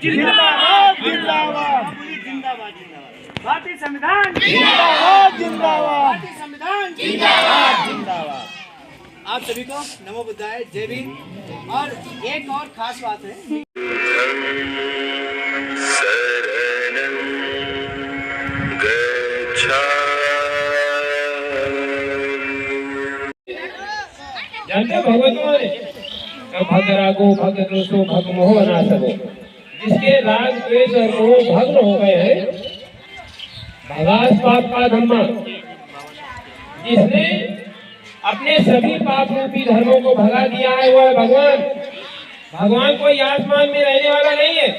जिंदाबाद जिंदाबाद जिंदाबाद जिंदाबाद भारतीय संविधान जिंदाबाद जिंदाबाद भारतीय संविधान जिंदाबाद जिंदाबाद। आप सभी को नमो बुद्धाय, जय भीम। और एक और खास बात है, जानते हो भगवत तुम्हारे भग रागो भग रोषो भग मोह नाशो, जिसके राग द्वेष और मोह भग्न हो गए हैं, भगास पाप का धम्मा, जिसने अपने सभी पाप रूपी धर्मों को भगा दिया है, वो है भगवान। भगवान कोई आसमान में रहने वाला नहीं है,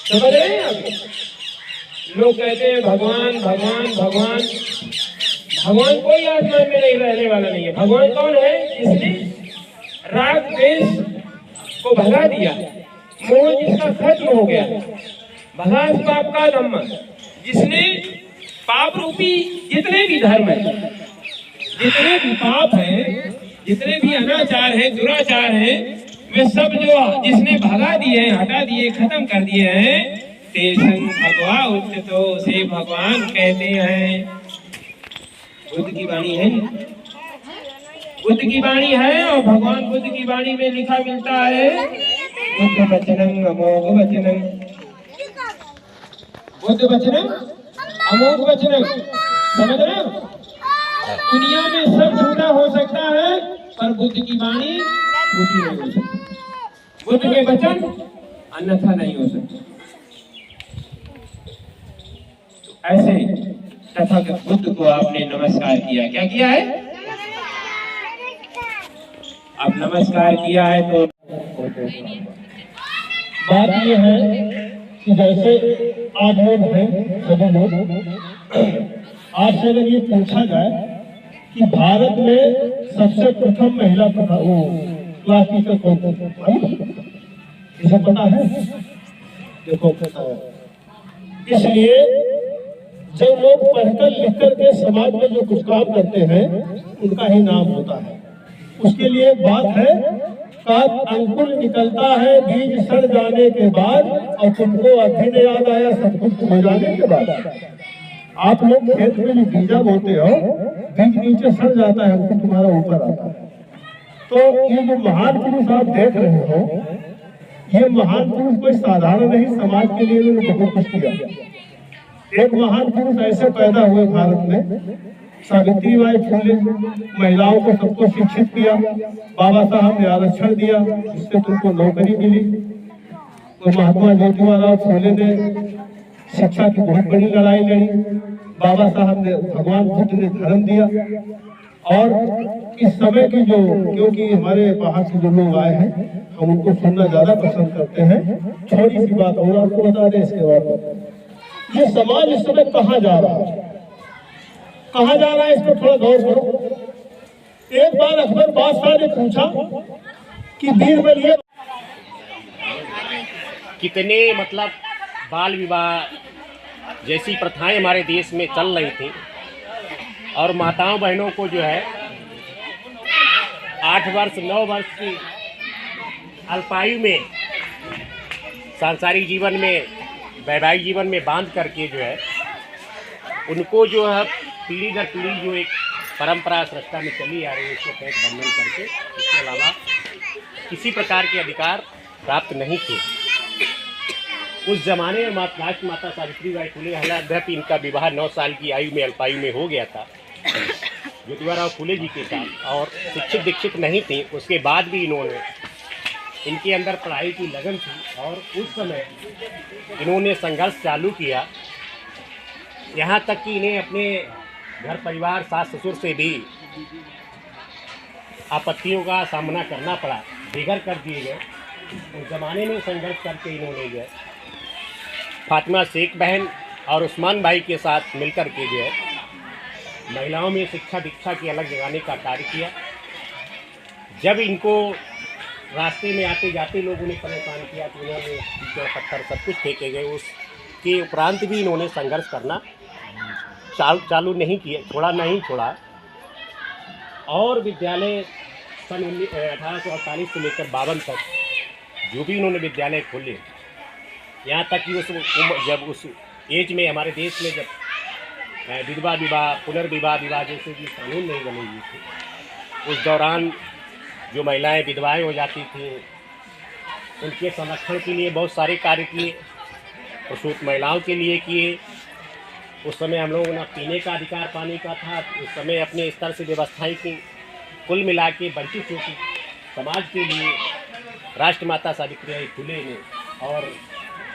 समझ रहे हैं आप? लोग कहते हैं भगवान भगवान भगवान, भगवान कोई आसमान में नहीं रहने वाला नहीं है। भगवान कौन है? जिसने राग द्वेष को भगा दिया, मोह जिसका खत्म हो गया, भगास पाप का धम्मा, जिसने पाप रूपी जितने भी धर्म है, जितने भी पाप हैं, जितने भी अनाचार हैं, दुराचार हैं, वे सब जो जिसने भगा दिए हैं, हटा दिए, खत्म कर दिए हैं, तेसं भगवा उच्चतो, से भगवान कहते हैं। बुद्ध की वाणी है, बुद्ध की वाणी है, और भगवान बुद्ध की वाणी में लिखा मिलता है बुद्ध वचनं अमोघ वचनं, बुद्ध वचनं अमोघ वचनं। समझ रहे हो? दुनिया में सब झूठा हो सकता है, पर बुद्ध की वाणी झूठी नहीं हो सकती, बुद्ध के वचन अन्यथा नहीं हो सकते। ऐसे तथागत बुद्ध को आपने नमस्कार किया, क्या किया है? अब नमस्कार किया है तो बात यह है कि जैसे आज लोग हैं, सभी लोग, आपसे अगर ये पूछा जाए कि भारत में सबसे प्रथम महिला वो क्लास टीचर कौन थी, इसे पता है? देखो पता है। इसलिए जब लोग पढ़कर लिखकर के समाज में जो कुछ काम करते हैं, उनका ही नाम होता है। उसके लिए बात है का अंकुर निकलता है बीज सड़ जाने के बाद, और तुमको अभी नहीं याद आया सब कुछ हो जाने के बाद। आप लोग खेत में जो बीजा बोते हो, बीज नीचे सड़ जाता है, अंकुर तुम्हारा ऊपर आता है। तो ये जो महान पुरुष आप देख रहे हो, ये महान पुरुष कोई साधारण नहीं, समाज के लिए उन्होंने बहुत कुछ किया। एक महान पुरुष ऐसे पैदा हुए भारत में, सावित्रीबाई फुले, महिलाओं को सबको शिक्षित किया, बाबा साहब ने आरक्षण दिया, जिससे तुमको नौकरी मिली। तो महात्मा ज्योतिबा फुले ने शिक्षा की बहुत बड़ी लड़ाई लड़ी, बाबा साहब ने, भगवान बुद्ध ने धर्म दिया। और इस समय की जो, क्योंकि हमारे बाहर से जो लोग आए हैं, हम उनको सुनना ज्यादा पसंद करते हैं। छोटी सी बात और आपको बता दें इसके बाद, ये समाज इस समय कहाँ जा रहा है, कहाँ जा रहा है, इस पर थोड़ा गौर करो। एक बार अकबर बादशाह ने पूछा कि बीरबल ये कितने मतलब बाल विवाह जैसी प्रथाएं हमारे देश में चल रही थी, और माताओं बहनों को जो है 8 वर्ष 9 वर्ष की अल्पायु में सांसारिक जीवन में, वैवाहिक जीवन में बांध करके जो है उनको जो है पीढ़ी दर पीढ़ी जो एक परंपरा सृष्टा में चली आ रही है, उसको तहत बंधन करके, इसके अलावा किसी प्रकार के अधिकार प्राप्त नहीं थे। उस जमाने में माता सावित्रीबाई फुले, हालांकि इनका विवाह 9 साल की आयु में, अल्पायु में हो गया था ज्योतिबा फुले जी के साथ, और शिक्षित दीक्षित नहीं थी। उसके बाद भी इन्होंने, इनके अंदर पढ़ाई की लगन थी, और उस समय इन्होंने संघर्ष चालू किया, यहाँ तक कि इन्हें अपने घर परिवार, सास ससुर से भी आपत्तियों का सामना करना पड़ा, बेघर कर दिए गए। उस ज़माने में संघर्ष करके इन्होंने जो है फातिमा शेख बहन और उस्मान भाई के साथ मिलकर के जो है महिलाओं में शिक्षा दीक्षा की अलग जगाने का कार्य किया। जब इनको रास्ते में आते जाते लोगों ने परेशान किया तो इन्होंने ईंटें पत्थर सब कुछ फेंके गए। उसके उपरांत भी इन्होंने संघर्ष करना चालू नहीं किया, छोड़ा और विद्यालय सन 1848 से लेकर 52 तक जो भी उन्होंने विद्यालय खोले, यहाँ तक कि जब उस एज में हमारे देश में जब विधवा विवाह, पुनर्विवाह विवाह जैसे भी कानून नहीं बने हुए थे, उस दौरान जो महिलाएं विधवाएं हो जाती थी, उनके संरक्षण के लिए बहुत सारे कार्य किए, प्रसूत महिलाओं के लिए किए। उस समय हम लोगों ने पीने का अधिकार पाने का था, उस समय अपने स्तर से व्यवस्थाएं की। कुल मिला के वंचित समाज के लिए राष्ट्रमाता सावित्रीबाई फुले ने और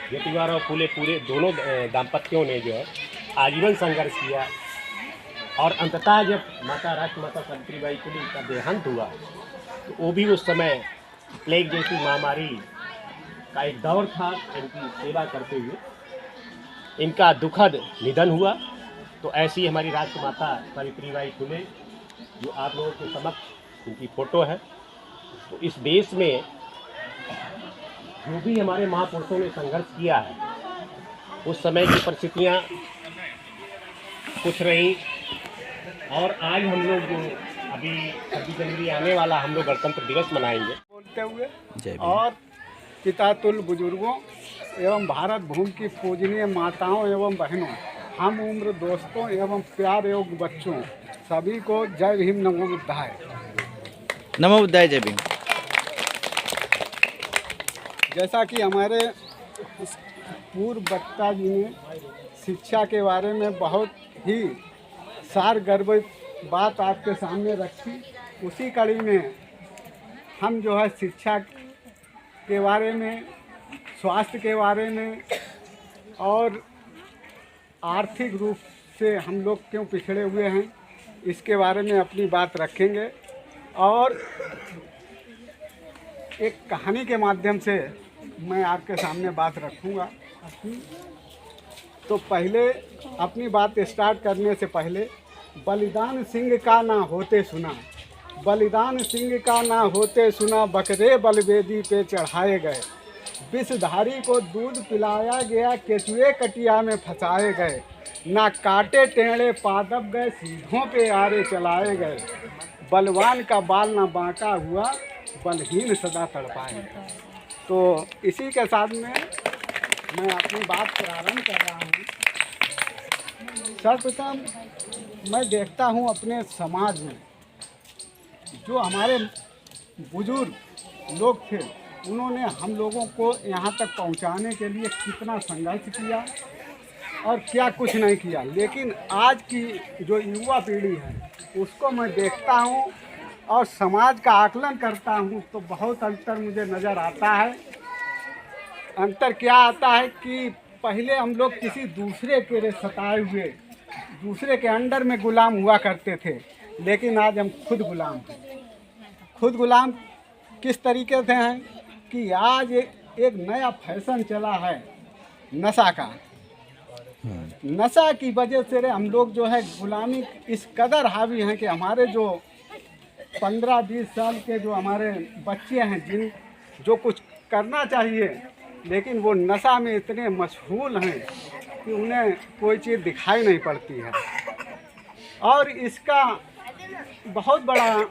ज्योतिबा फुले पूरे दोनों दाम्पत्यों ने जो है आजीवन संघर्ष किया। और अंततः जब राष्ट्रमाता सावित्रीबाई फुले का देहांत हुआ तो वो भी उस समय प्लेग जैसी महामारी का एक दौर था। इनकी सेवा करते हुए इनका दुखद निधन हुआ। तो ऐसी हमारी राष्ट्रमाता सावित्रीबाई फुले, जो आप लोगों के समक्ष इनकी फ़ोटो है। तो इस देश में जो भी हमारे महापुरुषों ने संघर्ष किया है, उस समय की परिस्थितियाँ कुछ रहीं। और आज हम लोग जो अभी 26 जनवरी आने वाला, हम लोग गणतंत्र दिवस मनाएंगे बोलते हुए, और पितातुल्य बुजुर्गों एवं भारत भूमि की पूजनीय माताओं एवं बहनों, हम उम्र दोस्तों एवं प्यार योग्य बच्चों, सभी को जय भीम, नमो बुद्धाय। नमो बुद्धाय, जय भीम। जैसा कि हमारे पूर्व वक्ता जी ने शिक्षा के बारे में बहुत ही सारगर्भित बात आपके सामने रखी, उसी कड़ी में हम जो है शिक्षा के बारे में, स्वास्थ्य के बारे में और आर्थिक रूप से हम लोग क्यों पिछड़े हुए हैं, इसके बारे में अपनी बात रखेंगे। और एक कहानी के माध्यम से मैं आपके सामने बात रखूँगा अपनी। तो पहले अपनी बात स्टार्ट करने से पहले, बलिदान सिंह का ना होते सुना, बलिदान सिंह का ना होते सुना, बकरे बलवेदी पे चढ़ाए गए, विषधारी को दूध पिलाया गया, केचुए कटिया में फंसाए गए, ना काटे टेढ़े पादप गए, सीधों पे आरे चलाए गए, बलवान का बाल ना बांका हुआ, बलहीन सदा तड़पाए गए। तो इसी के साथ में मैं अपनी बात प्रारंभ कर रहा हूँ। सर्वप्रथम मैं देखता हूँ अपने समाज में जो हमारे बुजुर्ग लोग थे, उन्होंने हम लोगों को यहाँ तक पहुँचाने के लिए कितना संघर्ष किया और क्या कुछ नहीं किया। लेकिन आज की जो युवा पीढ़ी है, उसको मैं देखता हूँ और समाज का आकलन करता हूँ तो बहुत अंतर मुझे नज़र आता है। अंतर क्या आता है कि पहले हम लोग किसी दूसरे के सताए हुए, दूसरे के अंडर में गुलाम हुआ करते थे, लेकिन आज हम खुद गुलाम हैं। खुद गुलाम किस तरीके से हैं कि आज एक नया फैशन चला है नशा का। नशा की वजह से हम लोग जो है गुलामी इस कदर हावी हैं कि हमारे जो 15-20 साल के जो हमारे बच्चे हैं, जो कुछ करना चाहिए, लेकिन वो नशा में इतने मशगूल हैं कि उन्हें कोई चीज़ दिखाई नहीं पड़ती है। और इसका बहुत बड़ा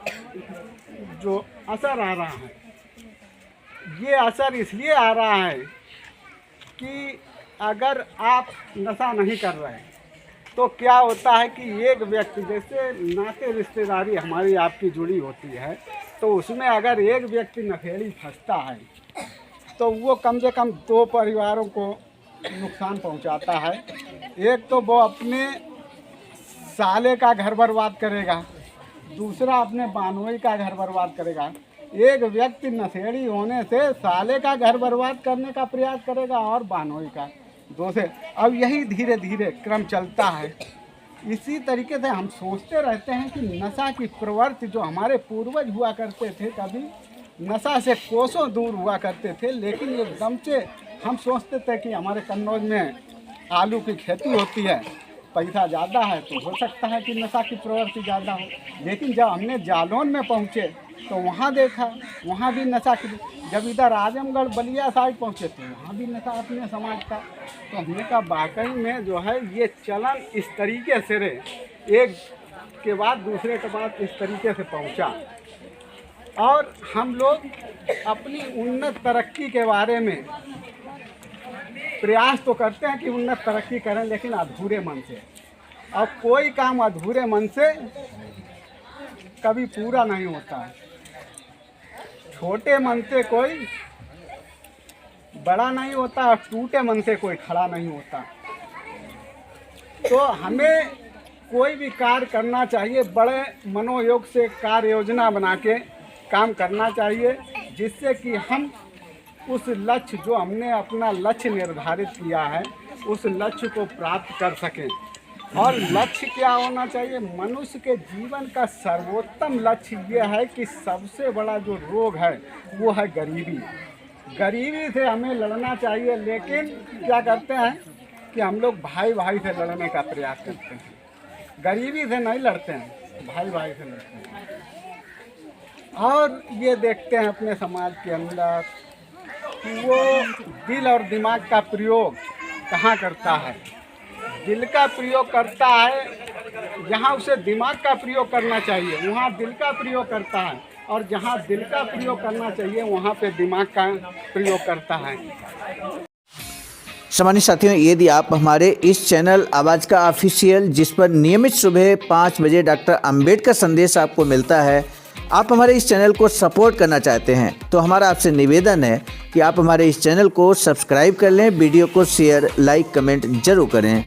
जो असर आ रहा है, ये असर इसलिए आ रहा है कि अगर आप नशा नहीं कर रहे तो क्या होता है कि एक व्यक्ति, जैसे नाते रिश्तेदारी हमारी आपकी जुड़ी होती है, तो उसमें अगर एक व्यक्ति नशेड़ी फंसता है तो वो कम से कम 2 परिवारों को नुकसान पहुंचाता है। एक तो वो अपने साले का घर बर्बाद करेगा, दूसरा अपने बानोई का घर बर्बाद करेगा। एक व्यक्ति नशेड़ी होने से साले का घर बर्बाद करने का प्रयास करेगा और बानोई का, दूसरे। अब यही धीरे धीरे क्रम चलता है। इसी तरीके से हम सोचते रहते हैं कि नशा की प्रवृत्ति जो हमारे पूर्वज हुआ करते थे, कभी नशा से कोसों दूर हुआ करते थे, लेकिन एकदम से हम सोचते थे कि हमारे कन्नौज में आलू की खेती होती है, पैसा ज़्यादा है तो हो सकता है कि नशा की प्रवृत्ति ज़्यादा हो। लेकिन जब हमने जालौन में पहुँचे तो वहाँ देखा, वहाँ भी नशा की। जब इधर आजमगढ़ बलिया साइड पहुँचे तो वहाँ भी नशा अपने समाज का। तो हमने कहा वाकई में जो है ये चलन इस तरीके से रहे, एक के बाद दूसरे के बाद इस तरीके से पहुँचा। और हम लोग अपनी उन्नत तरक्की के बारे में प्रयास तो करते हैं कि उन्नत तरक्की करें, लेकिन अधूरे मन से। और कोई काम अधूरे मन से कभी पूरा नहीं होता है। छोटे मन से कोई बड़ा नहीं होता और टूटे मन से कोई खड़ा नहीं होता। तो हमें कोई भी कार्य करना चाहिए, बड़े मनोयोग से कार्य योजना बना के काम करना चाहिए, जिससे कि हम उस लक्ष्य, जो हमने अपना लक्ष्य निर्धारित किया है, उस लक्ष्य को प्राप्त कर सकें। और लक्ष्य क्या होना चाहिए? मनुष्य के जीवन का सर्वोत्तम लक्ष्य ये है कि सबसे बड़ा जो रोग है वो है गरीबी। गरीबी से हमें लड़ना चाहिए, लेकिन क्या करते हैं कि हम लोग भाई भाई से लड़ने का प्रयास करते हैं। गरीबी से नहीं लड़ते हैं, भाई भाई से लड़ते हैं। और ये देखते हैं अपने समाज के अंदर कि वो दिल और दिमाग का प्रयोग कहाँ करता है। दिल का प्रयोग करता है जहाँ उसे दिमाग का प्रयोग करना चाहिए, वहाँ दिल का प्रयोग करता है, और जहाँ दिल का प्रयोग करना चाहिए वहाँ पे दिमाग का प्रयोग करता है। सम्मानित साथियों, यदि आप हमारे इस चैनल आवाज़ का ऑफिशियल, जिस पर नियमित सुबह 5 बजे डॉक्टर अंबेडकर संदेश आपको मिलता है, आप हमारे इस चैनल को सपोर्ट करना चाहते हैं, तो हमारा आपसे निवेदन है कि आप हमारे इस चैनल को सब्सक्राइब कर लें, वीडियो को शेयर, लाइक, कमेंट जरूर करें।